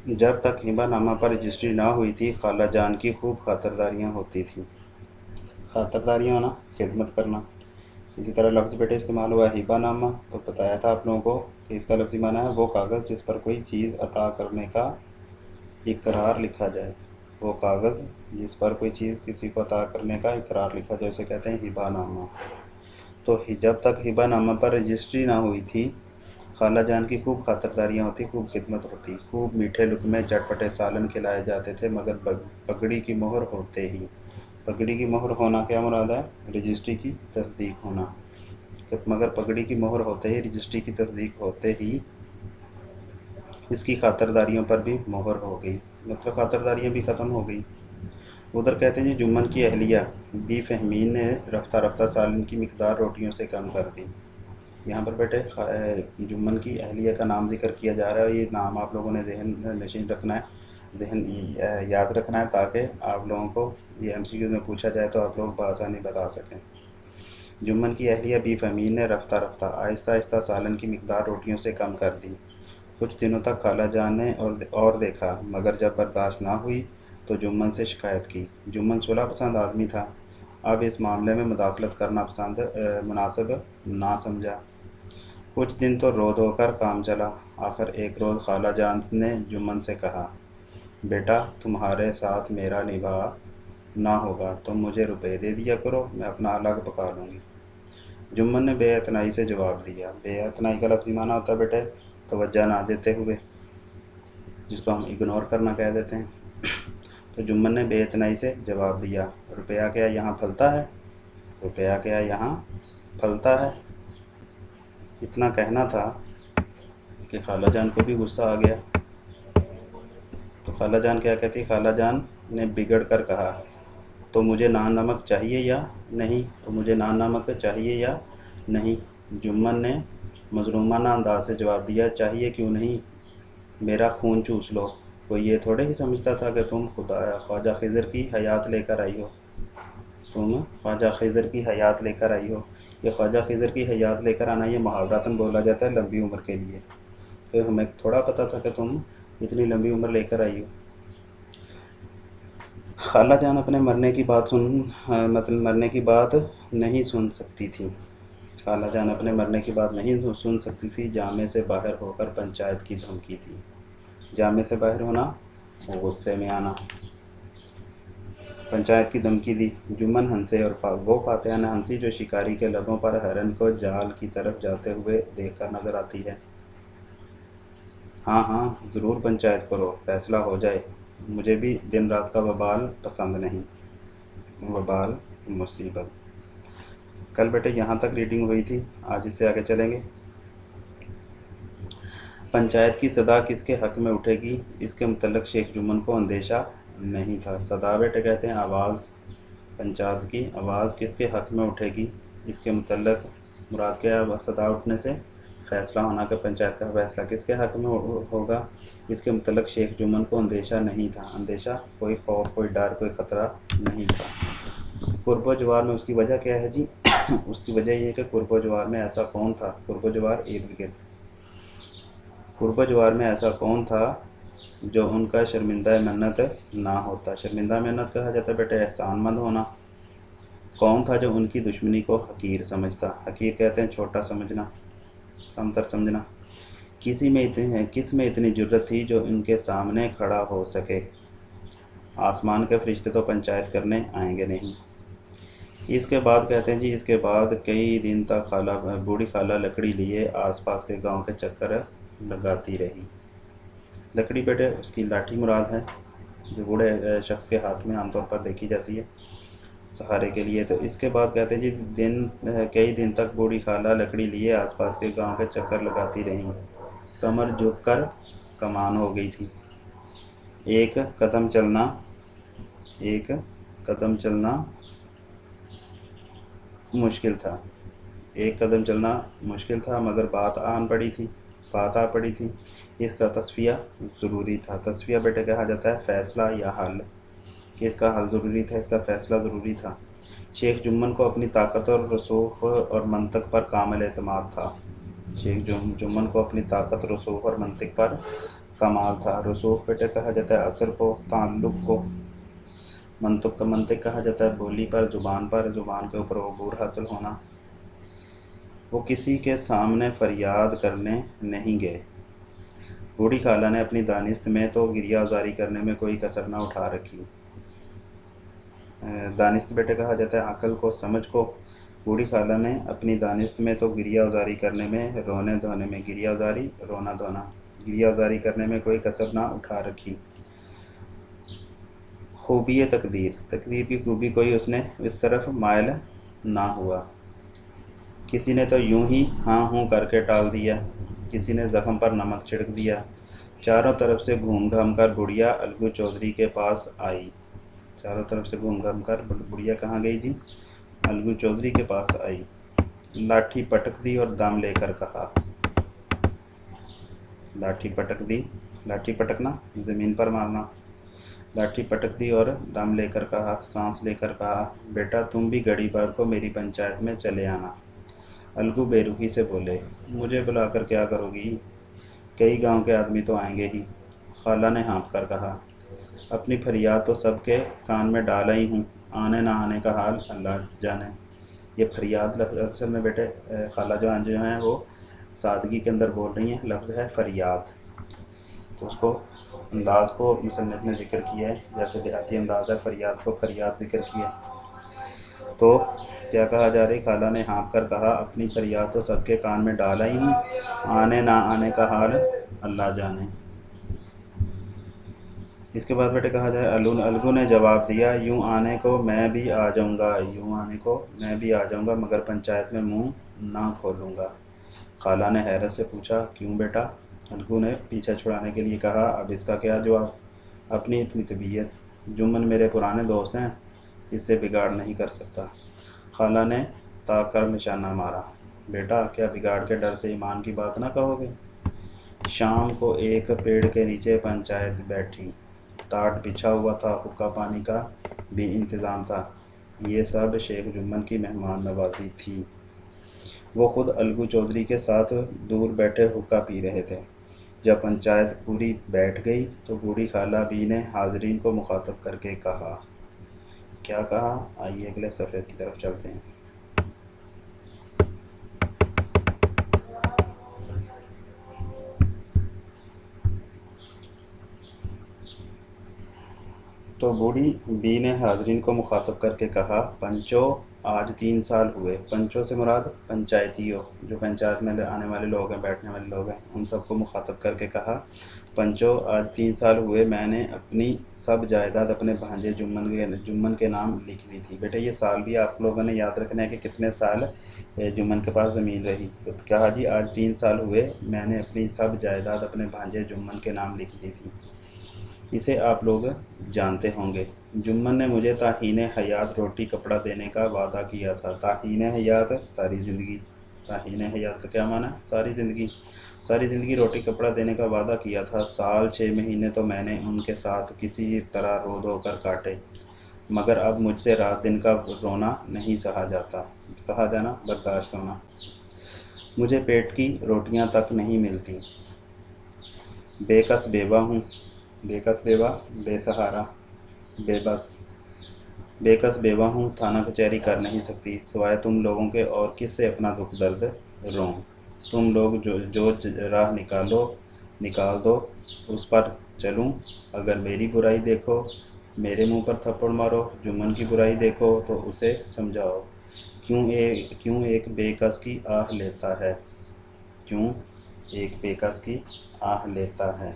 जब तक हिबा नामा पर रजिस्ट्री ना हुई थी खाला जान की खूब खातरदारियाँ होती थीं। खातरदारियाँ होना, खिदमत करना। इसी तरह लफ्ज़ बेटे इस्तेमाल हुआ है हिबा नामा, तो बताया था आप लोगों को कि इसका लफ्ज़ी माना है वो कागज़ जिस पर कोई चीज़ अता करने का इकरार लिखा जाए। वो कागज़ जिस पर कोई चीज़ किसी को अता करने का इकरार लिखा जाए उसे कहते हैं हिबा नामा। तो जब तक हिबा नामा पर रजिस्ट्री ना हुई थी खाला जान की खूब खातरदारियाँ होती, खूब खिदमत होती, खूब मीठे लुक़मे चटपटे सालन खिलाए जाते थे, मगर पगड़ी की मोहर होते ही, पगड़ी की मोहर होना क्या मुराद है? रजिस्ट्री की तस्दीक होना। मगर पगड़ी की मोहर होते ही, रजिस्ट्री की तस्दीक होते ही इसकी खातरदारियों पर भी मोहर हो गई, मतलब खातरदारियाँ भी ख़त्म हो गई। उधर कहते हैं जी जुम्मन की अहलिया बी फहमीन ने रफ्ता रफ्ता सालन की मिकदार रोटियों से कम कर दी। यहाँ पर बेटे जुम्मन की अहलिया का नाम ज़िक्र किया जा रहा है, और ये नाम आप लोगों ने ज़हन नशीन रखना है, ज़हन याद रखना है, ताकि आप लोगों को ये एमसीक्यू में पूछा जाए तो आप लोग बआसानी बता सकें। जुम्मन की अहलिया बी फहमीन ने रफ्ता रफ्ता आहिस्ता आहिस्ता सालन की मिकदार रोटियों से कम कर दी। कुछ दिनों तक खाला जान ने और देखा, मगर जब बर्दाश्त ना हुई तो जुम्मन से शिकायत की। जुम्मन सुलह पसंद आदमी था, अब इस मामले में मुदाखलत करना मुनासिब ना समझा। कुछ दिन तो रो धो कर काम चला। आखिर एक रोज़ खाला जान ने जुम्मन से कहा, बेटा तुम्हारे साथ मेरा निभाह ना होगा, तुम मुझे रुपए दे दिया करो, मैं अपना अलग पका लूँगी। जुम्मन ने बेअतनाई से जवाब दिया। बेअतनाई का लफ्ज़ी माना होता है बेटे तवज्जो ना देते हुए, जिसको हम इग्नोर करना कह देते हैं। तो जुम्मन ने बेअतनाई से जवाब दिया, रुपया क्या यहाँ फलता है? रुपया क्या यहाँ फलता है? इतना कहना था कि खाला जान को भी गुस्सा आ गया। तो खाला जान क्या कहती? खाला जान ने बिगड़ कर कहा, तो मुझे नान नमक चाहिए या नहीं? तो मुझे नान नमक चाहिए या नहीं? जुम्मन ने मजलूमाना अंदाज से जवाब दिया, चाहिए क्यों नहीं, मेरा खून चूस लो। कोई ये थोड़े ही समझता था कि तुम ख्वाजा खिज़र की हयात लेकर आई हो। तुम ख्वाजा खिज़र की हयात लेकर आई हो। ये ख्वाजा खिज़र की हयात लेकर आना ये मुहावरतन बोला जाता है लंबी उम्र के लिए। तो हमें थोड़ा पता था कि तुम इतनी लंबी उम्र लेकर आई हो। खाला जान अपने मरने की बात मतलब मरने की बात नहीं सुन सकती थी। खाला जान अपने मरने की बात नहीं सुन सकती थी। जामे से बाहर होकर पंचायत की धमकी दी। जामे से बाहर होना, गुस्से में आना, पंचायत की धमकी दी। जुम्मन हंसे, और वो फातिहाना हंसी जो शिकारी के लबों पर हरन को जाल की तरफ जाते हुए देखकर नजर आती है। हाँ हाँ ज़रूर पंचायत करो, फैसला हो जाए। मुझे भी दिन रात का वबाल पसंद नहीं। वबाल मुसीबत। कल बेटे यहाँ तक रीडिंग हुई थी, आज इससे आगे चलेंगे। पंचायत की सदा किसके हक में उठेगी, इसके मुतल्लिक़ शेख जुम्मन को अंदेशा नहीं था। सदा बेटे कहते हैं आवाज़, पंचायत की आवाज़ किसके हक में उठेगी, इसके मुतल्लिक़ मुराद क्या है? सदा उठने से फ़ैसला होना कि पंचायत का फ़ैसला किसके हक में होगा, इसके मुतल्लिक़ शेख जुम्मन को अंदेशा नहीं था। अंदेशा कोई खौफ, कोई डर, कोई ख़तरा नहीं था। कुर्ब जवार में उसकी वजह क्या है जी? उसकी वजह ये है कि कुर्ब जवार में ऐसा कौन था? कुर्ब जवार इर्द गिर्द, कुर्ब जवार में ऐसा कौन था जो उनका शर्मिंदा मन्नत ना होता? शर्मिंदा मन्नत कहा जाता है बेटे एहसानमंद होना। कौन था जो उनकी दुश्मनी को हकीर समझता? हकीर कहते हैं छोटा समझना, कमतर समझना। किस में इतनी जुर्रत थी जो इनके सामने खड़ा हो सके? आसमान के फरिश्ते तो पंचायत करने आएंगे नहीं। इसके बाद कहते हैं जी, इसके बाद कई दिन तक बूढ़ी खाला लकड़ी लिए आसपास के गांव के चक्कर लगाती रही। लकड़ी बेटे उसकी लाठी मुराद है, जो बूढ़े शख्स के हाथ में आमतौर पर देखी जाती है सहारे के लिए। तो इसके बाद कहते हैं जी, कई दिन तक बूढ़ी खाला लकड़ी लिए आसपास के गांव के चक्कर लगाती रहीं। कमर झुककर कमान हो गई थी। एक कदम चलना मुश्किल था। एक कदम चलना मुश्किल था, मगर बात आ पड़ी थी। इसका तस्फिया ज़रूरी था। तस्फिया बेटे कहा जाता है फ़ैसला या हल, कि इसका हल ज़रूरी था, इसका फ़ैसला ज़रूरी था। शेख जुम्मन को अपनी ताकत और रसूख और मंतक पर कामिल एतमाद था। शेख जुम्मन को अपनी ताकत, रसूख और मंतक पर कमाल था। रसूख बेटे कहा जाता है असर को, ताल्लुक़ को। मंतुक का मंतिक कहा जाता है बोली पर, ज़ुबान पर, ज़ुबान के ऊपर अबूर हासिल होना। वो किसी के सामने फरियाद करने नहीं गए। बूढ़ी खाला ने अपनी दानिश्त में तो गिरियाज़ारी करने में कोई कसर न उठा रखी। दानिश्त बेटे कहा जाता है अक़ल को, समझ को। बूढ़ी खाला ने अपनी दानिश्त में तो गिरियाज़ारी करने में, रोने धोने में, गिरियाज़ारी रोना धोना, गिरियाज़ारी करने में कोई कसर ना उठा रखी। खूबी तकदीर, तकदीर की खूबी कोई उसने इस तरफ मायल ना हुआ। किसी ने तो यूं ही हाँ हूँ करके टाल दिया, किसी ने ज़ख्म पर नमक छिड़क दिया। चारों तरफ से घूम घाम कर बुढ़िया अलगू चौधरी के पास आई। चारों तरफ से घूम घाम कर बुढ़िया कहाँ गई जी? अलगू चौधरी के पास आई। लाठी पटक दी और दम लेकर कहा, लाठी पटक दी, लाठी पटकना ज़मीन पर मारना। लाठी पटक दी और दम लेकर कहा, सांस लेकर कहा, बेटा तुम भी घड़ी भर को मेरी पंचायत में चले आना। अलगू बेरुखी से बोले, मुझे बुलाकर क्या करोगी? कई गांव के आदमी तो आएंगे ही। खाला ने हाँफ कर कहा, अपनी फरियाद तो सबके कान में डाला ही हूँ, आने ना आने का हाल अल्लाह जाने। ये फरियाद असल में बेटे खाला जो हैं वो सादगी के अंदर बोल रही हैं, लफ्ज़ है फरियाद। तो उसको अंदाज़ को मुसन्निफ़ ने ज़िक्र किया है, जैसे देहाती अंदाज़ है, फरियाद को फरियाद ज़िक्र किया। तो क्या कहा जा रही? खाला ने हाँफ कर कहा, अपनी फरियाद तो सबके कान में डाला ही हूँ, आने ना आने का हाल अल्लाह जाने। इसके बाद बेटे कहा जाए, अलगू ने जवाब दिया, यूँ आने को मैं भी आ जाऊँगा, यूँ आने को मैं भी आ जाऊँगा, मगर पंचायत में मुँह ना खोलूँगा। खाला ने हैरत से पूछा, क्यों बेटा? अलगू ने पीछा छुड़ाने के लिए कहा, अब इसका क्या जवाब? अपनी इतनी तबीयत, जुम्मन मेरे पुराने दोस्त हैं, इससे बिगाड़ नहीं कर सकता। खाला ने ताक कर निशाना मारा, बेटा क्या बिगाड़ के डर से ईमान की बात ना कहोगे? शाम को एक पेड़ के नीचे पंचायत बैठी, टाट बिछा हुआ था, हुक्का पानी का भी इंतज़ाम था। ये सब शेख जुम्मन की मेहमान नवाजी थी। वो खुद अलगू चौधरी के साथ दूर बैठे हुक्का पी रहे थे। जब पंचायत पूरी बैठ गई तो बूढ़ी खाला बी ने हाज़रीन को मुखातब करके कहा, क्या कहा? आइए अगले सफ़े की तरफ चलते हैं। तो बूढ़ी बी ने हाज़रीन को मुखातब करके कहा, पंचो आज 3 साल हुए। पंचों से मुराद पंचायतियों, जो पंचायत में आने वाले लोग हैं, बैठने वाले लोग हैं, उन सबको मुखातब करके कहा, पंचो आज 3 साल हुए मैंने अपनी सब जायदाद अपने भांजे जुम्मन के नाम लिख ली थी। बेटे ये साल भी आप लोगों ने याद रखना है कि कितने साल जुम्मन के पास ज़मीन रही। तो कहा जी आज 3 साल हुए मैंने अपनी सब जायदाद अपने भांजे जुम्मन के नाम लिख ली थी। इसे आप लोग जानते होंगे। जुम्मन ने मुझे ताहीने हयात रोटी कपड़ा देने का वादा किया था। ताहीने हयात सारी ज़िंदगी, ताहीने हयात का क्या माना? सारी ज़िंदगी। सारी ज़िंदगी रोटी कपड़ा देने का वादा किया था। साल 6 महीने तो मैंने उनके साथ किसी तरह रो धो कर काटे, मगर अब मुझसे रात दिन का रोना नहीं सहा जाना बर्दाश्त होना। मुझे पेट की रोटियां तक नहीं मिलती। बेकस बेवा हूँ। बेकस बेवा, बेसहारा, बेबस। बेकस बेवा हूँ, थाना कचहरी कर नहीं सकती, सिवाय तुम लोगों के और किससे अपना दुख दर्द रोऊं। तुम लोग जो राह निकाल दो उस पर चलूं। अगर मेरी बुराई देखो मेरे मुंह पर थप्पड़ मारो, जुम्मन की बुराई देखो तो उसे समझाओ। क्यों एक बेकस की आह लेता है? क्यों एक बेकस की आह लेता है?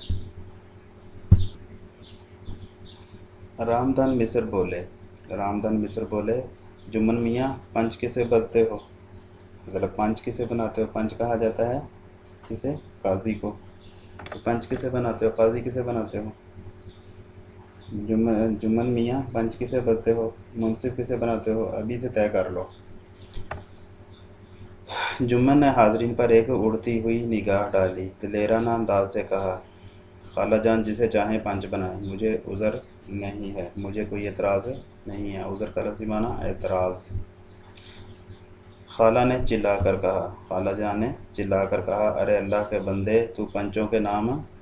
रामधन मिस्र बोले, जुम्मन मियाँ पंच किसे बनते हो? मतलब पंच किसे बनाते हो? पंच कहा जाता है किसे? काजी को। तो पंच किसे बनाते हो? काजी किसे बनाते हो? जुम्मन मियाँ पंच किसे बनते हो? मुंसिफ किसे बनाते हो? अभी से तय कर लो। जुम्मन ने हाज़रीन पर एक उड़ती हुई निगाह डाली, दिलेराना अंदाज से कहा, खाला जान जिसे चाहें पंच बनाएं, मुझे उज़र नहीं है, मुझे कोई एतराज़ नहीं है। उज़र का लफ्ज़ी माना एतराज़। खाला ने चिल्ला कर कहा, खाला जान ने चिल्ला कर कहा, अरे अल्लाह के बंदे, तू पंचों के नाम